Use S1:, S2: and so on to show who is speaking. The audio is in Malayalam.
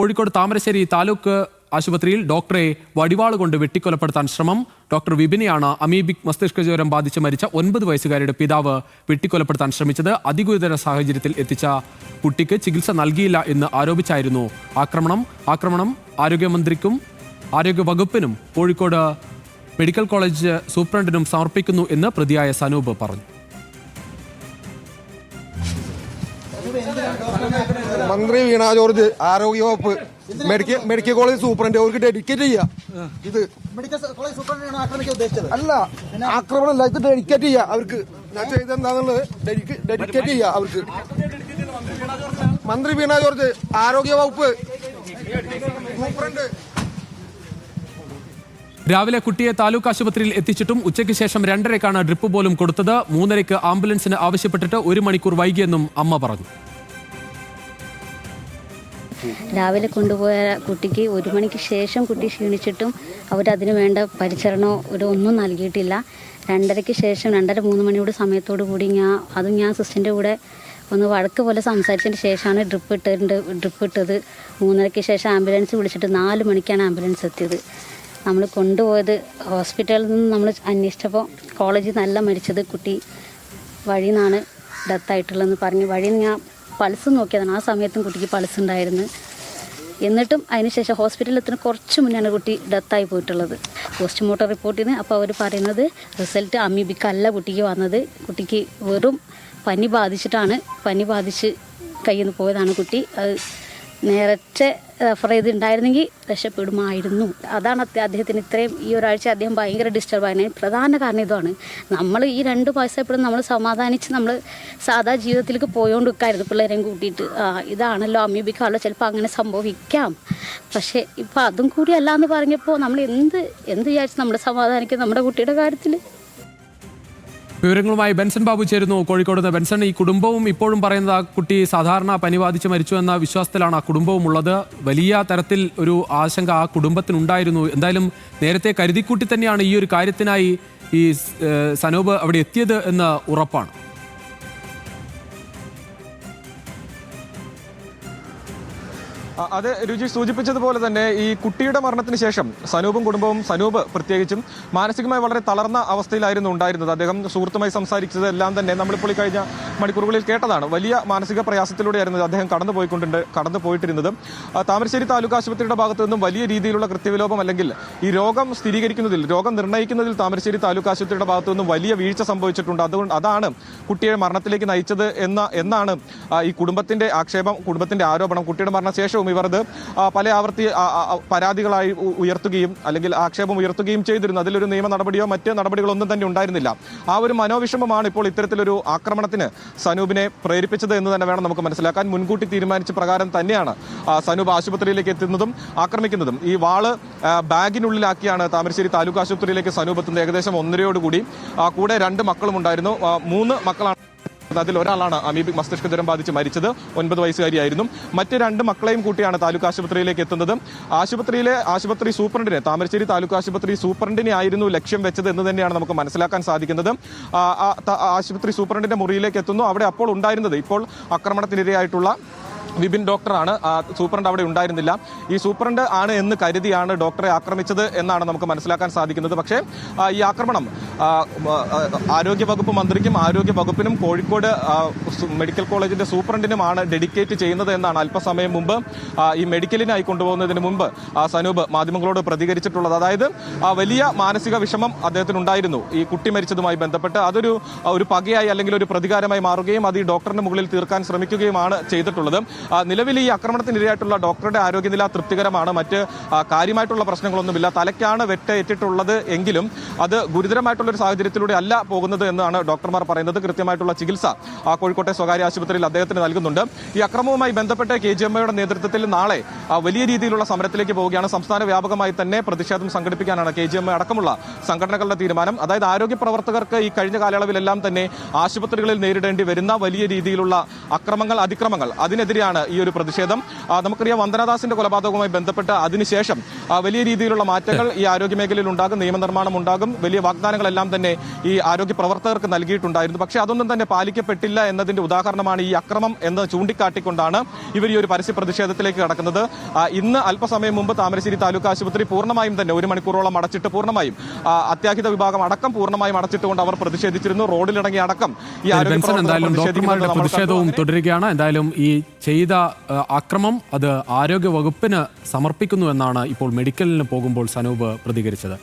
S1: കോഴിക്കോട് താമരശ്ശേരി താലൂക്ക് ആശുപത്രിയിൽ ഡോക്ടറെ വടിവാൾ കൊണ്ട് വെട്ടിക്കൊലപ്പെടുത്താൻ ശ്രമം. ഡോക്ടർ വിപിനെയാണ് അമീബിക് മസ്തിഷ്ക ജ്വരം ബാധിച്ച് മരിച്ച 9 വയസ്സുകാരിയുടെ പിതാവ് വെട്ടിക്കൊലപ്പെടുത്താൻ ശ്രമിച്ചത്. അതിഗുരുതര സാഹചര്യത്തിൽ എത്തിച്ച കുട്ടിക്ക് ചികിത്സ നൽകിയില്ല എന്ന് ആരോപിച്ചായിരുന്നു ആക്രമണം ആരോഗ്യമന്ത്രിക്കും ആരോഗ്യവകുപ്പിനും കോഴിക്കോട് മെഡിക്കൽ കോളേജ് സൂപ്രണ്ടിനും സമർപ്പിക്കുന്നു എന്ന് പ്രതിയായ സനൂപ് പറഞ്ഞു.
S2: മന്ത്രി വീണ ജോർജ്, ആരോഗ്യവകുപ്പ്, മെഡിക്കൽ കോളേജ് സൂപ്രണ്ട് അവർക്ക് ഡെഡിക്കേറ്റ് ചെയ്യാം. ഇത് അല്ല, ആക്രമണമല്ല, ഇത് ഡെഡിക്കേറ്റ് ചെയ്യാം അവർക്ക്. ഞാൻ ചെയ്തെന്താന്നുള്ളത് ഡെഡിക്കേറ്റ് ചെയ്യാം അവർക്ക്. മന്ത്രി വീണ ജോർജ്, ആരോഗ്യവകുപ്പ്, സൂപ്രണ്ട്.
S1: രാവിലെ കുട്ടിയെ താലൂക്ക് ആശുപത്രിയിൽ എത്തിച്ചിട്ടും ഉച്ചയ്ക്ക് ശേഷം 2:30-ക്കാണ് ഡ്രിപ്പ് പോലും കൊടുത്തത്. 3:30-ക്ക് ആംബുലൻസിന് ആവശ്യപ്പെട്ടിട്ട് 1 മണിക്കൂർ വൈകിയെന്നും അമ്മ പറഞ്ഞു.
S3: രാവിലെ കൊണ്ടുപോയ കുട്ടിക്ക് 1 മണിക്ക് ശേഷം കുട്ടി ക്ഷീണിച്ചിട്ടും അവരതിന് വേണ്ട പരിചരണമോ ഒന്നും നൽകിയിട്ടില്ല. 2:30-ക്ക് ശേഷം 2:30-3 മണിയുടെ സമയത്തോടു കൂടി ഞാൻ സിസ്റ്ററിൻ്റെ കൂടെ ഒന്ന് വഴക്ക് പോലെ സംസാരിച്ചതിന് ശേഷമാണ് ഡ്രിപ്പ് ഇട്ടത്. 3:30-ക്ക് ശേഷം ആംബുലൻസ് വിളിച്ചിട്ട് 4 മണിക്കാണ് ആംബുലൻസ് എത്തിയത്. നമ്മൾ കൊണ്ടുപോയത് ഹോസ്പിറ്റലിൽ നിന്ന് നമ്മൾ അന്വേഷിച്ചപ്പോൾ കോളേജിൽ നിന്നല്ല മരിച്ചത്, കുട്ടി വഴിയിൽ നിന്നാണ് ഡെത്തായിട്ടുള്ളതെന്ന് പറഞ്ഞ് വഴിയിൽ നിന്ന് ഞാൻ പൾസ് നോക്കിയതാണ്. ആ സമയത്തും കുട്ടിക്ക് പൾസ് ഉണ്ടായിരുന്നു. എന്നിട്ടും അതിനുശേഷം ഹോസ്പിറ്റലിൽ എത്തുന്ന കുറച്ച് മുന്നെയാണ് കുട്ടി ഡെത്തായി പോയിട്ടുള്ളത്. പോസ്റ്റ്മോർട്ടം റിപ്പോർട്ടിൽ നിന്ന് അപ്പോൾ അവർ പറയുന്നത് റിസൾട്ട് അമീബിക്കല്ല കുട്ടിക്ക് വന്നത്. കുട്ടിക്ക് വെറും പനി ബാധിച്ച് കയ്യിൽ നിന്ന് പോയതാണ് കുട്ടി. അത് നേരത്തെ റെഫർ ചെയ്തിട്ടുണ്ടായിരുന്നെങ്കിൽ രക്ഷപ്പെടുമായിരുന്നു. അതാണ് അദ്ദേഹത്തിന് ഇത്രയും ഈ ഒരാഴ്ച അദ്ദേഹം ഭയങ്കര ഡിസ്റ്റർബ് ആയതിന് പ്രധാന കാരണം ഇതാണ്. നമ്മൾ ഈ 2 വയസ്സായപ്പോഴും നമ്മൾ സമാധാനിച്ച് നമ്മൾ സാധാ ജീവിതത്തിലേക്ക് പോയോണ്ടിരിക്കായിരുന്നു പിള്ളേരെയും കൂട്ടിയിട്ട്. ഇതാണല്ലോ അമീബിക്കാണല്ലോ, ചിലപ്പോൾ അങ്ങനെ സംഭവിക്കാം. പക്ഷേ ഇപ്പം അതും കൂടി അല്ല എന്ന് പറഞ്ഞപ്പോൾ നമ്മൾ എന്ത് വിചാരിച്ച് നമ്മൾ സമാധാനിക്കും നമ്മുടെ കുട്ടിയുടെ കാര്യത്തിൽ.
S1: വിവരങ്ങളുമായി ബെൻസൺ ബാബു ചേരുന്നു കോഴിക്കോട് നിന്ന്. ബെൻസൺ, ഈ കുടുംബവും ഇപ്പോഴും പറയുന്നത് ആ കുട്ടി സാധാരണ പനി ബാധിച്ച് മരിച്ചു എന്ന വിശ്വാസത്തിലാണ് ആ കുടുംബവും ഉള്ളത്. വലിയ തരത്തിൽ ഒരു ആശങ്ക ആ കുടുംബത്തിനുണ്ടായിരുന്നു. എന്തായാലും നേരത്തെ കരുതിക്കൂട്ടി തന്നെയാണ് ഈ ഒരു കാര്യത്തിനായി ഈ സനൂപ് അവിടെ എത്തിയത് എന്ന് ഉറപ്പാണ്.
S4: അത് രുചി സൂചിപ്പിച്ചതുപോലെ തന്നെ ഈ കുട്ടിയുടെ മരണത്തിന് ശേഷം സനൂപും കുടുംബവും, സനൂപ് പ്രത്യേകിച്ചും മാനസികമായി വളരെ തളർന്ന അവസ്ഥയിലായിരുന്നു ഉണ്ടായിരുന്നത്. അദ്ദേഹം സുഹൃത്തുമായി സംസാരിച്ചത് എല്ലാം തന്നെ നമ്മളിപ്പോൾ ഈ കഴിഞ്ഞ മണിക്കൂറുകളിൽ കേട്ടതാണ്. വലിയ മാനസിക പ്രയാസത്തിലൂടെയായിരുന്നു അദ്ദേഹം കടന്നു പോയിട്ടിരുന്നത്. താമരശ്ശേരി താലൂക്ക് ആശുപത്രിയുടെ ഭാഗത്തു നിന്നും വലിയ രീതിയിലുള്ള കൃത്യവിലോപം അല്ലെങ്കിൽ ഈ രോഗം നിർണ്ണയിക്കുന്നതിൽ താമരശ്ശേരി താലൂക്ക് ആശുപത്രിയുടെ ഭാഗത്തു നിന്നും വലിയ വീഴ്ച സംഭവിച്ചിട്ടുണ്ട്. അതാണ് കുട്ടിയെ മരണത്തിലേക്ക് നയിച്ചത് എന്നാണ് ഈ കുടുംബത്തിന്റെ ആക്ഷേപം, കുടുംബത്തിന്റെ ആരോപണം. കുട്ടിയുടെ മരണശേഷവും ഇവർ അത് പല ആവർത്തി പരാതികളായി ഉയർത്തുകയും അല്ലെങ്കിൽ ആക്ഷേപം ഉയർത്തുകയും ചെയ്തിരുന്നു. അതിലൊരു നിയമ നടപടിയോ മറ്റ് നടപടികളോ ഒന്നും തന്നെ ഉണ്ടായിരുന്നില്ല. ആ ഒരു മനോവിഷമമാണ് ഇപ്പോൾ ഇത്തരത്തിലൊരു ആക്രമണത്തിന് സനൂപിനെ പ്രേരിപ്പിച്ചത് എന്ന് തന്നെ വേണം നമുക്ക് മനസ്സിലാക്കാൻ. മുൻകൂട്ടി തീരുമാനിച്ച പ്രകാരം തന്നെയാണ് സനൂപ് ആശുപത്രിയിലേക്ക് എത്തുന്നതും ആക്രമിക്കുന്നതും. ഈ വാള് ബാഗിനുള്ളിലാക്കിയാണ് താമരശ്ശേരി താലൂക്ക് ആശുപത്രിയിലേക്ക് സനൂപ് എത്തുന്നത്. ഏകദേശം 1:30-ഓടുകൂടി കൂടെ 2 മക്കളും ഉണ്ടായിരുന്നു. 3 മക്കളാണ്. അതിൽ ഒരാളാണ് അമീബിക് മസ്തിഷ്ക ജ്വരം ബാധിച്ച് മരിച്ചത്, 9 വയസ്സുകാരിയായിരുന്നു. മറ്റ് 2 മക്കളെയും കൂട്ടിയാണ് താലൂക്ക് ആശുപത്രിയിലേക്ക് എത്തുന്നത്. ആശുപത്രി സൂപ്രണ്ടിനെ, താമരശ്ശേരി താലൂക്ക് ആശുപത്രി സൂപ്രണ്ടിനെ ആയിരുന്നു ലക്ഷ്യം വെച്ചത് എന്ന് തന്നെയാണ് നമുക്ക് മനസ്സിലാക്കാൻ സാധിക്കുന്നത്. ആശുപത്രി സൂപ്രണ്ടിന്റെ മുറിയിലേക്ക് എത്തുന്നു. അവിടെ അപ്പോൾ ഉണ്ടായിരുന്നത്, ഇപ്പോൾ ആക്രമണത്തിനിരയായിട്ടുള്ള വിപിൻ ഡോക്ടറാണ്. സൂപ്രണ്ട് അവിടെ ഉണ്ടായിരുന്നില്ല. ഈ സൂപ്രണ്ട് ആണ് എന്ന് കരുതിയാണ് ഡോക്ടറെ ആക്രമിച്ചത് എന്നാണ് നമുക്ക് മനസ്സിലാക്കാൻ സാധിക്കുന്നത്. പക്ഷേ ഈ ആക്രമണം ആരോഗ്യവകുപ്പ് മന്ത്രിക്കും ആരോഗ്യവകുപ്പിനും കോഴിക്കോട് മെഡിക്കൽ കോളേജിന്റെ സൂപ്രണ്ടിനുമാണ് ഡെഡിക്കേറ്റ് ചെയ്യുന്നത് എന്നാണ് അല്പസമയം മുമ്പ് ഈ മെഡിക്കലിനായി കൊണ്ടുപോകുന്നതിന് മുമ്പ് സനൂപ് മാധ്യമങ്ങളോട് പ്രതികരിച്ചിട്ടുള്ളത്. അതായത് വലിയ മാനസിക വിഷമം അദ്ദേഹത്തിനുണ്ടായിരുന്നു ഈ കുട്ടി മരിച്ചതുമായി ബന്ധപ്പെട്ട്. അതൊരു പകയായി അല്ലെങ്കിൽ ഒരു പ്രതികാരമായി മാറുകയും അത് ഈ ഡോക്ടറിന്റെ മുകളിൽ തീർക്കാൻ ശ്രമിക്കുകയുമാണ് ചെയ്തിട്ടുള്ളത്. നിലവിൽ ഈ ആക്രമണത്തിനിരയായിട്ടുള്ള ഡോക്ടറുടെ ആരോഗ്യനില തൃപ്തികരമാണ്. മറ്റ് കാര്യമായിട്ടുള്ള പ്രശ്നങ്ങളൊന്നുമില്ല. തലയ്ക്കാണ് വെട്ടേറ്റിട്ടുള്ളത് എങ്കിലും അത് ഗുരുതരമായിട്ടുള്ള ഒരു സാഹചര്യത്തിലൂടെ അല്ല പോകുന്നത് എന്നാണ് ഡോക്ടർമാർ പറയുന്നത്. കൃത്യമായിട്ടുള്ള ചികിത്സ കോഴിക്കോട്ടെ സ്വകാര്യ ആശുപത്രിയിൽ അദ്ദേഹത്തിന് നൽകുന്നുണ്ട്. ഈ അക്രമവുമായി ബന്ധപ്പെട്ട് KGMയുടെ നേതൃത്വത്തിൽ നാളെ വലിയ രീതിയിലുള്ള സമരത്തിലേക്ക് പോവുകയാണ്. സംസ്ഥാന വ്യാപകമായി തന്നെ പ്രതിഷേധം സംഘടിപ്പിക്കാനാണ് KGM അടക്കമുള്ള സംഘടനകളുടെ തീരുമാനം. അതായത് ആരോഗ്യ പ്രവർത്തകർക്ക് ഈ കഴിഞ്ഞ കാലയളവിലെല്ലാം തന്നെ ആശുപത്രികളിൽ നേരിടേണ്ടി വരുന്ന വലിയ രീതിയിലുള്ള അതിക്രമങ്ങൾ, അതിനെതിരെയാണ് തന്നെയാണ് ഈ ഒരു പ്രതിഷേധം. നമുക്കറിയാം വന്ദനാദാസിന്റെ കൊലപാതകവുമായി ബന്ധപ്പെട്ട് അതിനുശേഷം വലിയ രീതിയിലുള്ള മാറ്റങ്ങൾ ഈ ആരോഗ്യ മേഖലയിൽ ഉണ്ടാകും, നിയമനിർമ്മാണം ഉണ്ടാകും, വലിയ വാഗ്ദാനങ്ങളെല്ലാം തന്നെ ഈ ആരോഗ്യ പ്രവർത്തകർക്ക് നൽകിയിട്ടുണ്ടായിരുന്നു. പക്ഷേ അതൊന്നും തന്നെ പാലിക്കപ്പെട്ടില്ല എന്നതിന്റെ ഉദാഹരണമാണ് ഈ അക്രമം എന്ന് ചൂണ്ടിക്കാട്ടിക്കൊണ്ടാണ് ഇവർ ഈ ഒരു പരസ്യ പ്രതിഷേധത്തിലേക്ക് കടക്കുന്നത്. ഇന്ന് അല്പസമയം മുമ്പ് താമരശ്ശേരി താലൂക്ക് ആശുപത്രി പൂർണ്ണമായും തന്നെ 1 മണിക്കൂറോളം അടച്ചിട്ട് പൂർണ്ണമായും അത്യാഹിത വിഭാഗം അടക്കം പൂർണ്ണമായും അടച്ചിട്ടുകൊണ്ട് അവർ പ്രതിഷേധിച്ചിരുന്നു. റോഡിലിറങ്ങി അടക്കം ഈ
S1: എന്തായാലും ഡോക്ടർമാരുടെ പ്രതിഷേധവും തുടരുകയാണ്. എന്തായാലും ഈ ചെയ്ത അക്രമം അത് ആരോഗ്യ വകുപ്പിന് സമർപ്പിക്കുന്നു എന്നാണ് ഇപ്പോൾ മെഡിക്കലിന് പോകുമ്പോൾ സനൂപ് പ്രതികരിച്ചത്.